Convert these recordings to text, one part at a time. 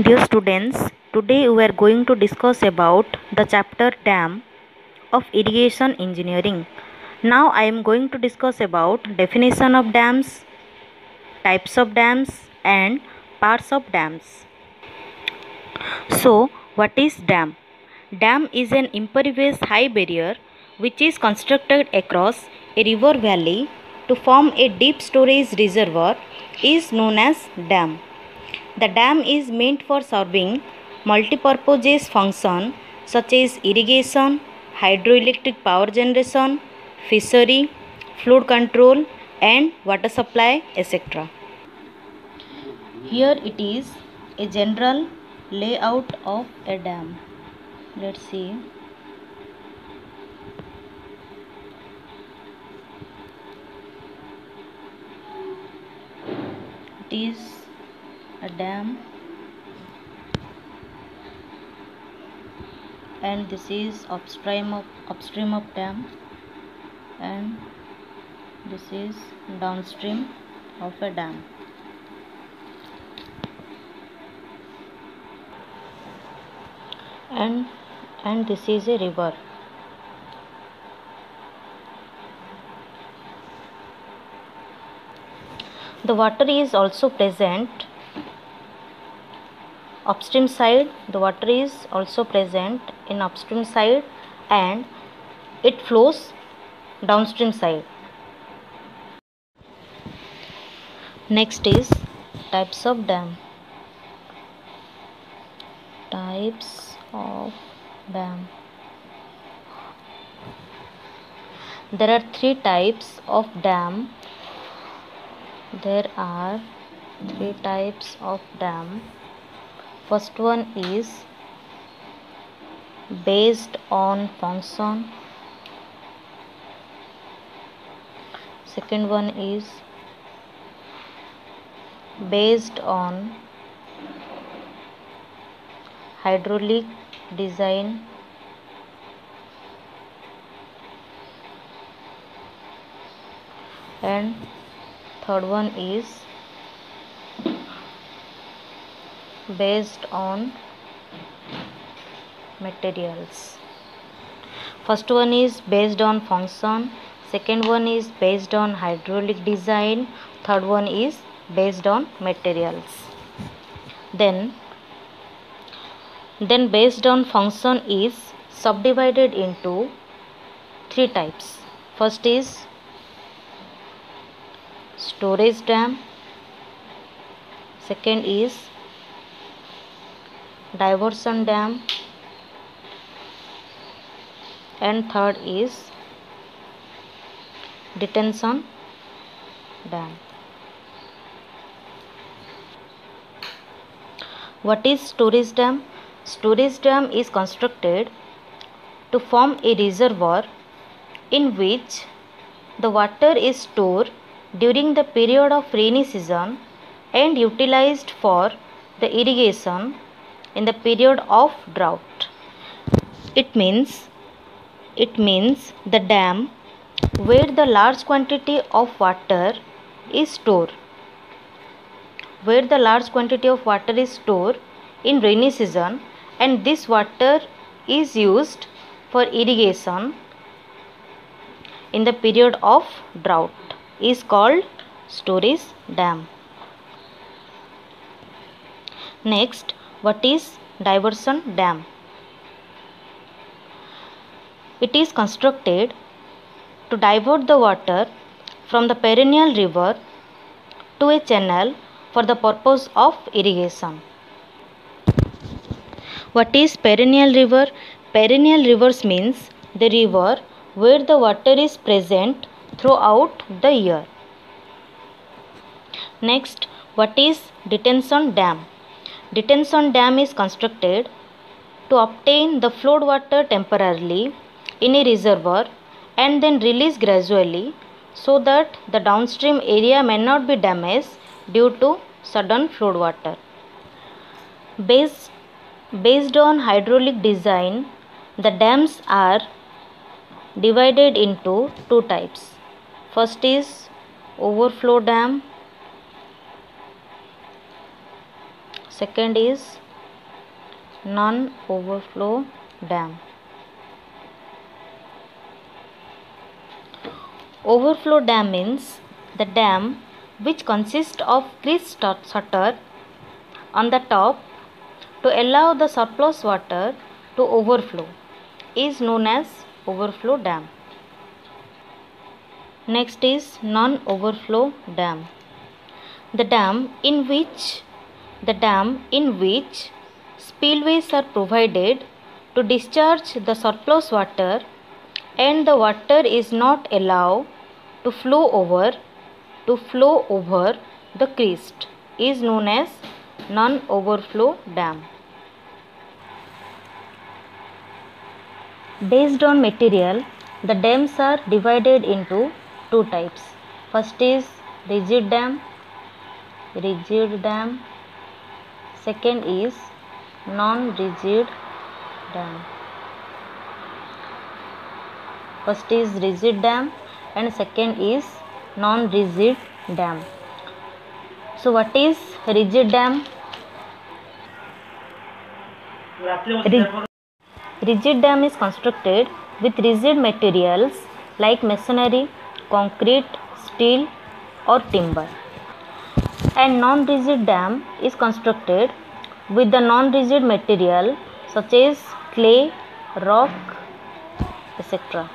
Dear students, today we are going to discuss about the chapter Dam of Irrigation Engineering. Now I am going to discuss about definition of dams, types of dams and parts of dams. So, what is dam? Dam is an impervious high barrier which is constructed across a river valley to form a deep storage reservoir is known as dam. The dam is meant for serving multipurpose functions such as irrigation, hydroelectric power generation, fishery, flood control and water supply, etc. Here it is a general layout of a dam. Let's see. It is a dam and this is upstream of dam and this is downstream of a dam. And this is a river. The water is also present upstream side. The water is also present in upstream side and it flows downstream side. Next is types of dam. Types of dam. There are three types of dam. First one is based on function. Second one is based on hydraulic design. And third one is based on materials. First one is based on function, second one is based on hydraulic design, third one is based on materials. Then based on function is subdivided into three types. First is storage dam, second is diversion dam and third is detention dam. What is storage dam? Storage dam is constructed to form a reservoir in which the water is stored during the period of rainy season and utilized for the irrigation in the period of drought. It means the dam where the large quantity of water is stored. In rainy season and this water is used for irrigation in the period of drought is called storage dam. Next, what is diversion dam? It is constructed to divert the water from the perennial river to a channel for the purpose of irrigation. What is perennial river? Perennial rivers means the river where the water is present throughout the year. Next, what is detention dam? Detention dam is constructed to obtain the flood water temporarily in a reservoir and then release gradually so that the downstream area may not be damaged due to sudden flood water. Based on hydraulic design, the dams are divided into two types. First is overflow dam, second is non-overflow dam. Overflow dam means the dam which consists of creased shutter on the top to allow the surplus water to overflow is known as overflow dam. Next is non-overflow dam. The dam in which spillways are provided to discharge the surplus water and the water is not allowed to flow over the crest is known as non-overflow dam. Based on material, the dams are divided into two types. First is rigid dam. Second is non-rigid dam. First is rigid dam and second is non-rigid dam. So what is rigid dam? Rigid dam is constructed with rigid materials like masonry, concrete, steel or timber. And non-rigid dam is constructed with the non-rigid material such as clay, rock, etc.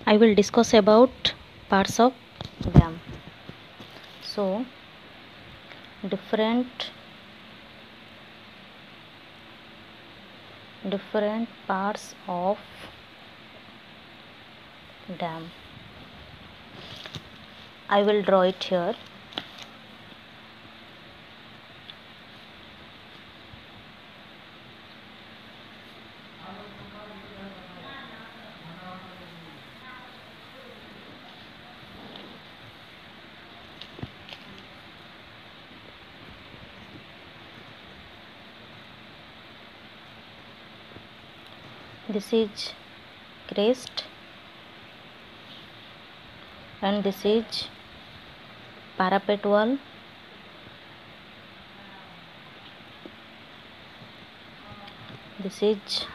I will discuss about parts of dam. So, different parts of dam. I will draw it here. This is crest and this is parapet wall. This is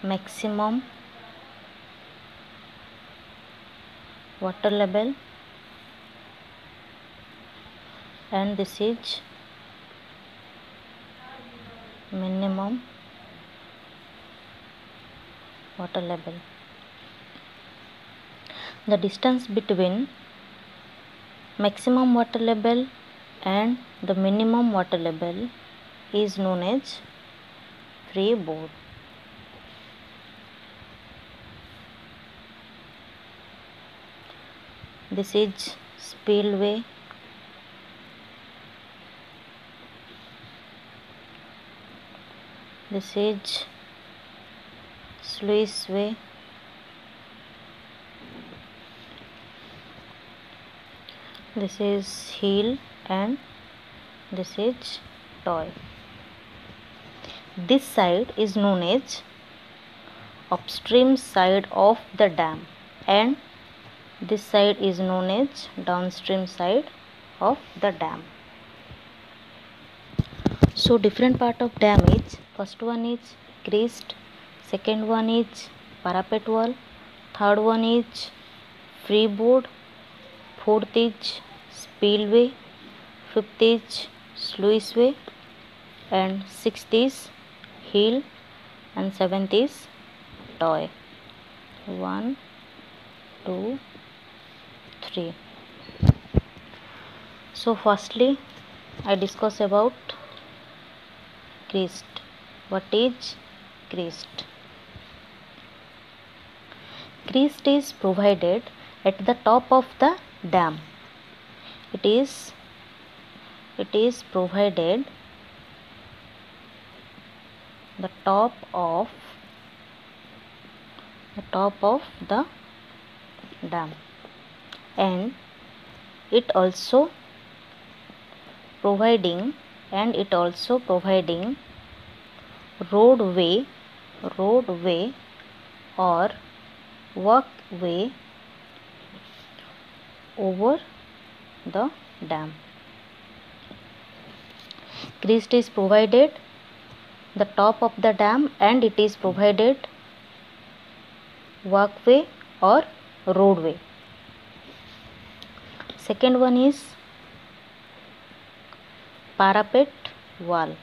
maximum water level and this is minimum water level. The distance between maximum water level and the minimum water level is known as freeboard. This is spillway. This is sluiceway. This is heel and this is toy. This side is known as upstream side of the dam and this side is known as downstream side of the dam. So different part of dam is, first one is crest, second one is parapet wall, third one is freeboard, fourth is spillway, fifth is sluiceway and sixth is heel and seventh is toy. 1, 2, 3. So firstly I discuss about crest. What is crest? Crest is provided at the top of the dam. It is provided the top of the dam and it also providing roadway or walkway over the dam. Crest is provided the top of the dam, and it is provided walkway or roadway. Second one is parapet wall.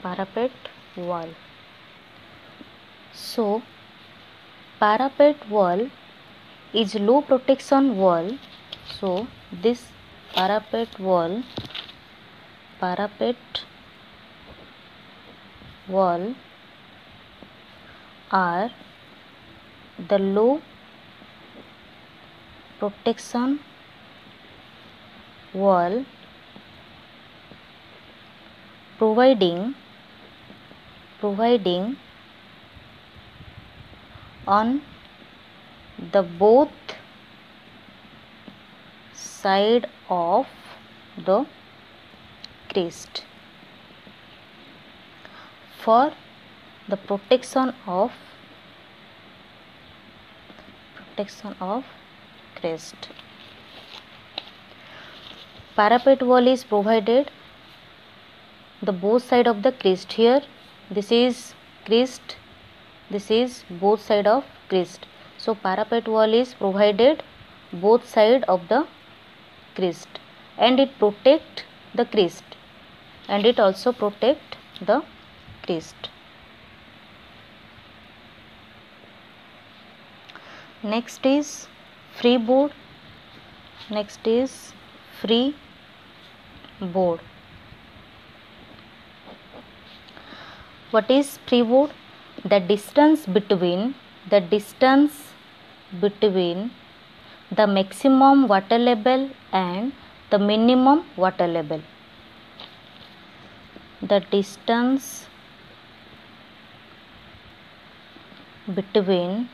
Parapet wall. So parapet wall is low protection wall. So this parapet wall are the low protection wall providing on the both side of the crest for the protection of crest. Parapet wall is provided the both side of the crest. Here this is crest, this is both side of crest. So parapet wall is provided both side of the crest, and it protect the crest, and it also protect the crest. Next is freeboard. What is freeboard? The distance between the maximum water level and the minimum water level. The distance between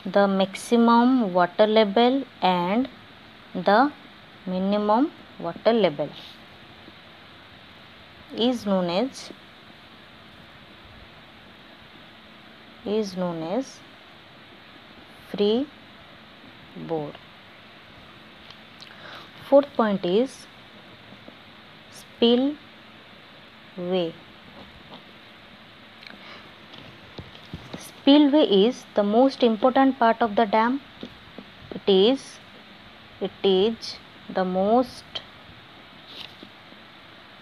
the maximum water level and the minimum water level is known as freeboard. Fourth point is spillway. Spillway is the most important part of the dam. It is the most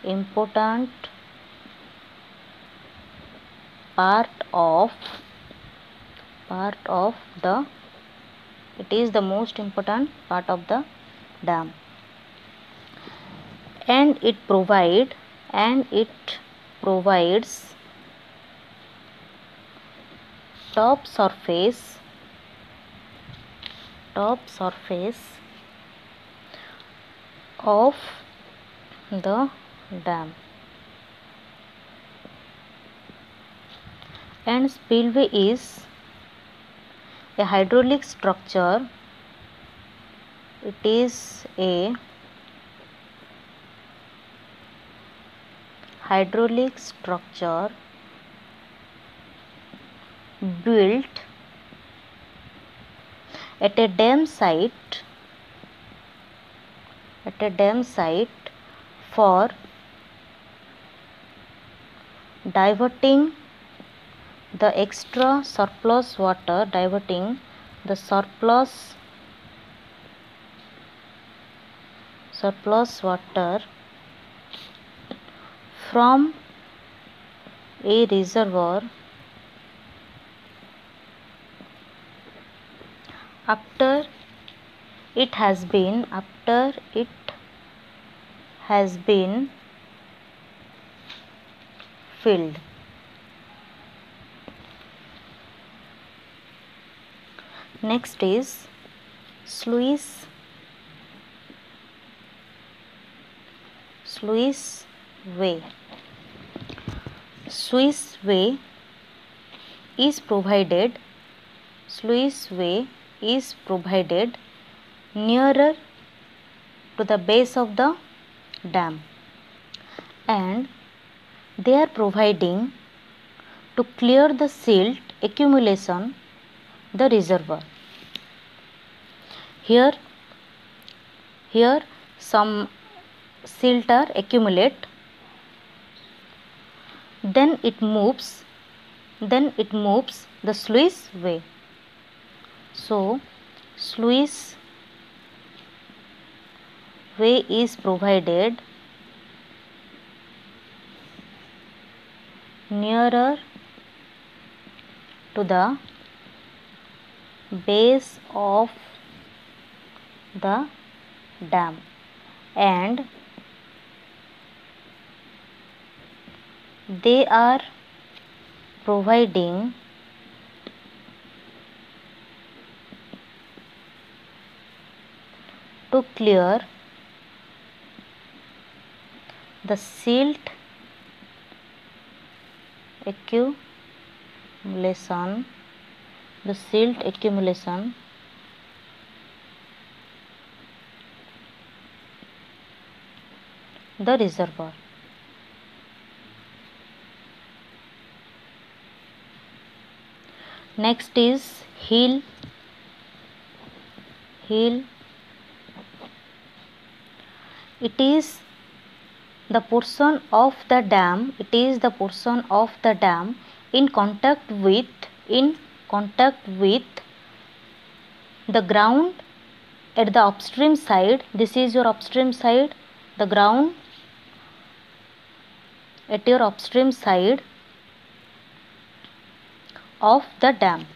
important part of the dam, and it provides top surface of the dam. And spillway is a hydraulic structure. It is a hydraulic structure built at a dam site for diverting the extra surplus water, from a reservoir after it has been filled. Next is sluice way. Sluice way is provided nearer to the base of the dam, and they are providing to clear the silt accumulation, the reservoir. Here some silter accumulate, then it moves the sluice way. So sluice way is provided nearer to the base of the dam, and they are providing to clear the silt accumulation, the reservoir. Next is hill. It is the portion of the dam in contact with the ground at the upstream side. This is your upstream side, the ground at your upstream side of the dam.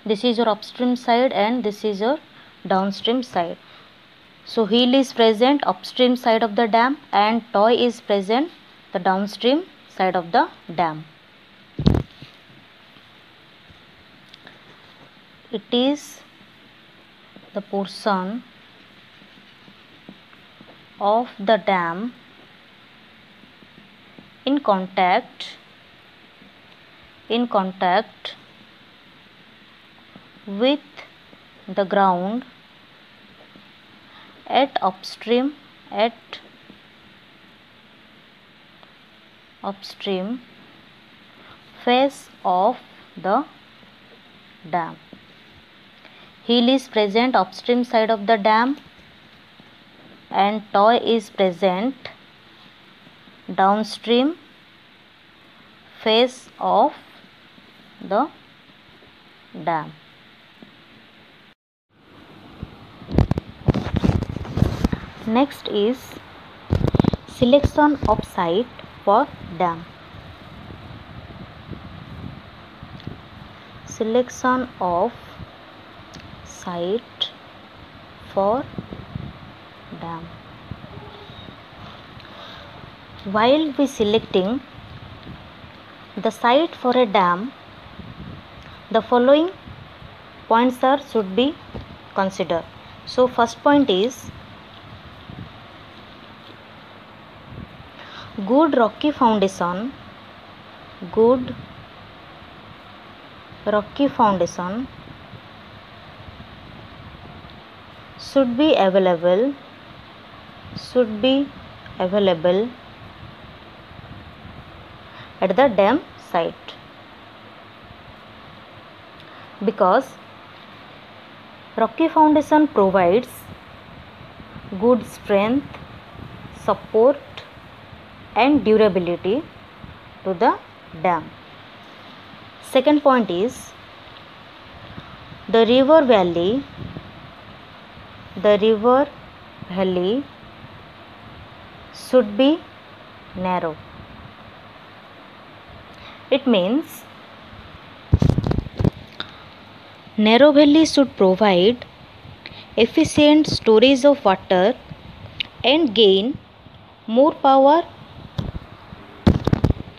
This is your upstream side and this is your downstream side. So hill is present upstream side of the dam and toy is present the downstream side of the dam. It is the portion of the dam in contact with the ground at upstream face of the dam. Hill is present upstream side of the dam and toy is present downstream face of the dam. Next is selection of site for dam. Selection of site for dam. While we selecting the site for a dam, the following points should be considered. So first point is good rocky foundation should be available at the dam site, because rocky foundation provides good strength, support and durability to the dam. Second point is the river valley should be narrow. It means narrow valley should provide efficient storage of water and gain more power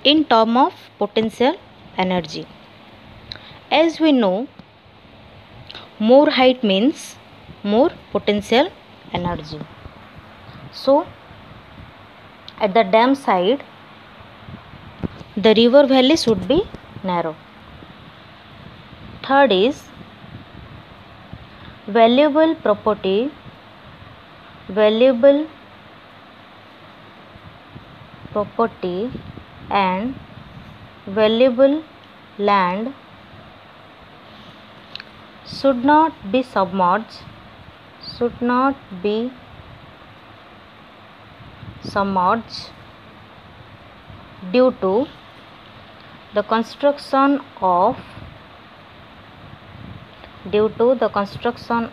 in terms of potential energy. As we know, more height means more potential energy. So at the dam side, the river valley should be narrow. Third is valuable property and valuable land should not be submerged due to the construction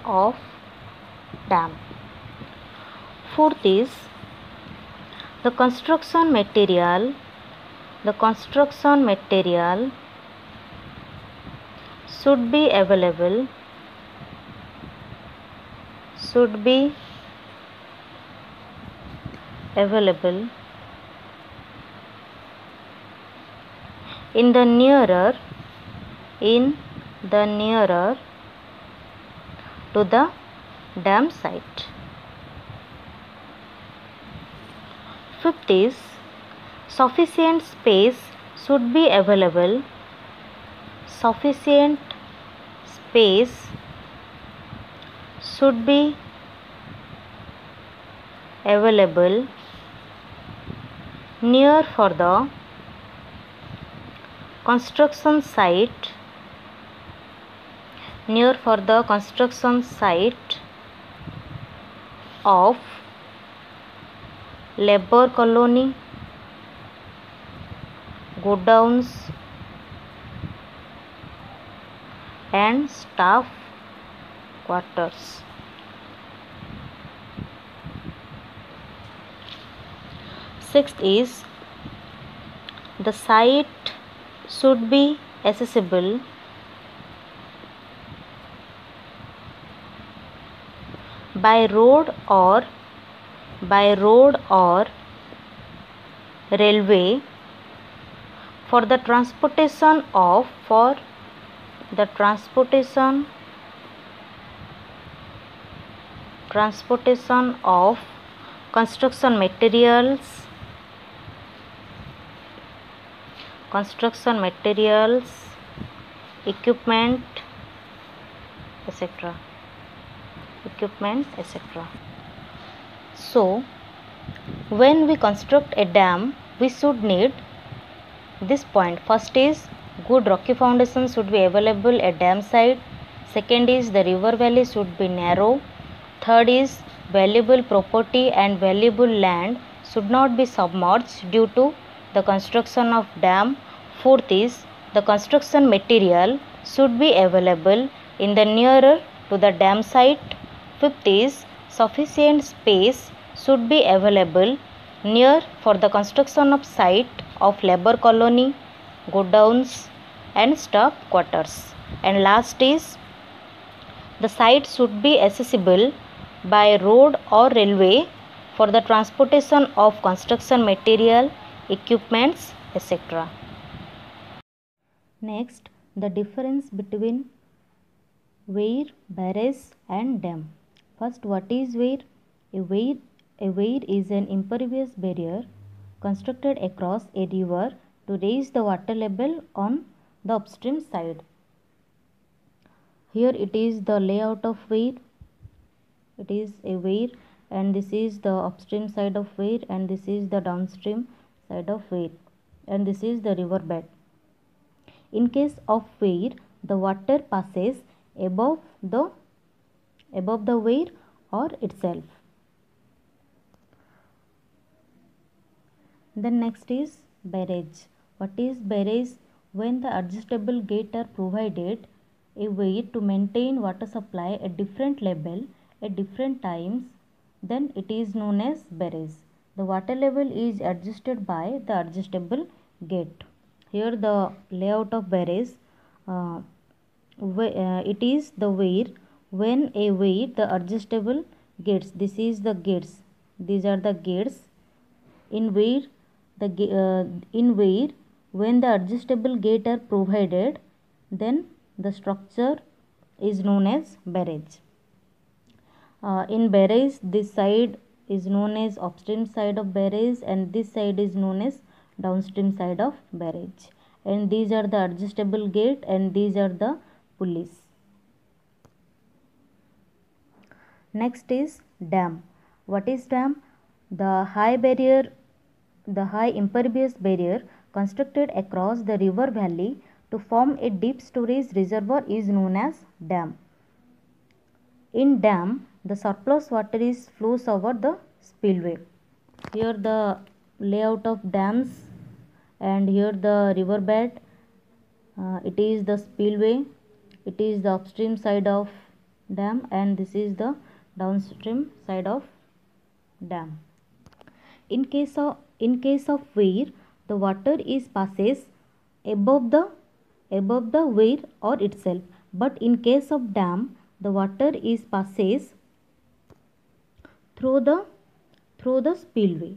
of dam. Fourth is the construction material should be available in the nearer to the dam site. Fifth is sufficient space should be available near for the construction site of labor colony, godowns and staff quarters. Sixth is the site should be accessible by road or railway for the transportation of construction materials, equipment, etc. So, when we construct a dam, we should need this point. First is good rocky foundation should be available at dam side. Second is the river valley should be narrow. Third is valuable property and valuable land should not be submerged due to the construction of dam. Fourth is the construction material should be available in the nearer to the dam site. Fifth is sufficient space should be available near for the construction of site of labor colony, godowns and staff quarters. And last is the site should be accessible by road or railway for the transportation of construction material, equipments, etc. Next, the difference between weir, barrage and dam. First, what is weir? A weir is an impervious barrier constructed across a river to raise the water level on the upstream side. Here it is the layout of weir. It is a weir and this is the upstream side of weir and this is the downstream side of weir and this is the river bed. In case of weir, the water passes above the weir or itself. Then next is barrage. What is barrage? When the adjustable gate are provided a weir to maintain water supply at different level at different times, then it is known as barrage. The water level is adjusted by the adjustable gate. Here the layout of barrage, it is the weir. When a weir, the adjustable gates, this is the gates, these are the gates. In weir, when the adjustable gate are provided, then the structure is known as barrage. In barrage, this side is known as upstream side of barrage and this side is known as downstream side of barrage, and these are the adjustable gate and these are the pulleys. Next is dam. What is dam? The high impervious barrier constructed across the river valley to form a deep storage reservoir is known as dam. In dam, the surplus water is flows over the spillway. Here the layout of dams, and here the riverbed. It is the spillway, it is the upstream side of dam, and this is the downstream side of dam. In case of weir, the water is passes above the weir or itself, but in case of dam, the water is passes through the spillway.